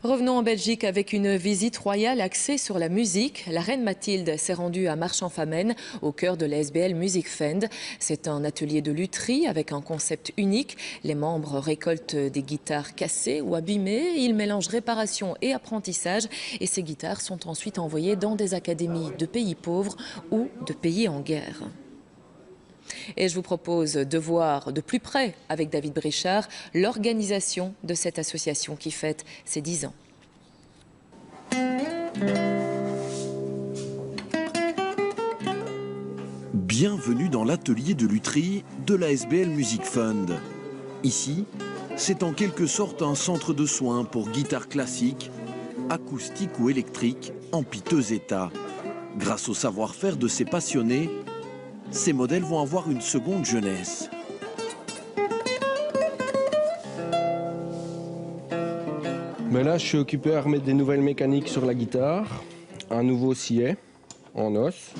Revenons en Belgique avec une visite royale axée sur la musique. La reine Mathilde s'est rendue à Marchand-Famenne, au cœur de la SBL Music Fund. C'est un atelier de lutherie avec un concept unique. Les membres récoltent des guitares cassées ou abîmées. Ils mélangent réparation et apprentissage. Et ces guitares sont ensuite envoyées dans des académies de pays pauvres ou de pays en guerre. Et je vous propose de voir de plus près, avec David Brichard, l'organisation de cette association qui fête ses 10 ans. Bienvenue dans l'atelier de lutherie de la SBL Music Fund. Ici, c'est en quelque sorte un centre de soins pour guitares classiques, acoustiques ou électriques, en piteux état. Grâce au savoir-faire de ces passionnés, ces modèles vont avoir une seconde jeunesse. Mais là, je suis occupé à remettre des nouvelles mécaniques sur la guitare, un nouveau sillet en os.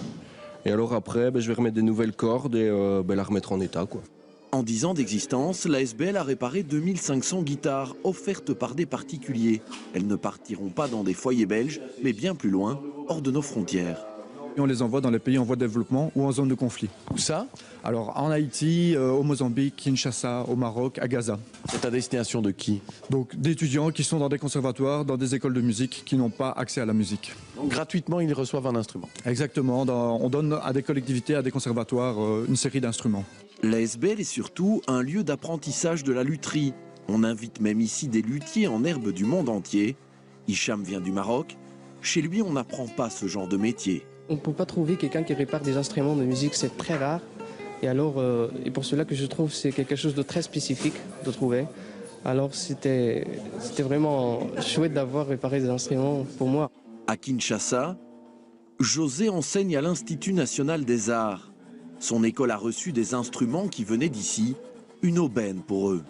Et alors après, je vais remettre des nouvelles cordes et la remettre en état, quoi. En 10 ans d'existence, la SBL a réparé 2500 guitares offertes par des particuliers. Elles ne partiront pas dans des foyers belges, mais bien plus loin, hors de nos frontières. Et on les envoie dans les pays en voie de développement ou en zone de conflit. Où ça? Alors en Haïti, au Mozambique, Kinshasa, au Maroc, à Gaza. C'est à destination de qui? Donc d'étudiants qui sont dans des conservatoires, dans des écoles de musique, qui n'ont pas accès à la musique. Donc, gratuitement, ils reçoivent un instrument. Exactement, on donne à des collectivités, à des conservatoires, une série d'instruments. La SBL est surtout un lieu d'apprentissage de la lutherie. On invite même ici des luthiers en herbe du monde entier. Hicham vient du Maroc. Chez lui, on n'apprend pas ce genre de métier. On ne peut pas trouver quelqu'un qui répare des instruments de musique, c'est très rare. Et alors, et pour cela que je trouve c'est quelque chose de très spécifique de trouver. Alors c'était vraiment chouette d'avoir réparé des instruments pour moi. À Kinshasa, José enseigne à l'Institut national des arts. Son école a reçu des instruments qui venaient d'ici, une aubaine pour eux.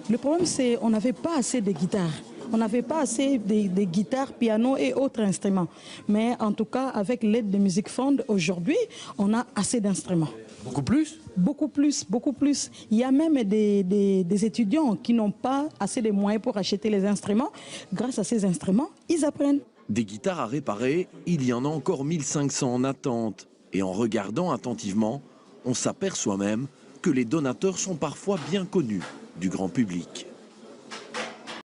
Le problème, c'est qu'on n'avait pas assez de guitares. On n'avait pas assez de guitares, piano et autres instruments. Mais en tout cas, avec l'aide de Music Fund, aujourd'hui, on a assez d'instruments. Beaucoup plus? Beaucoup plus, beaucoup plus. Il y a même des étudiants qui n'ont pas assez de moyens pour acheter les instruments. Grâce à ces instruments, ils apprennent. Des guitares à réparer, il y en a encore 1500 en attente. Et en regardant attentivement, on s'aperçoit même que les donateurs sont parfois bien connus du grand public.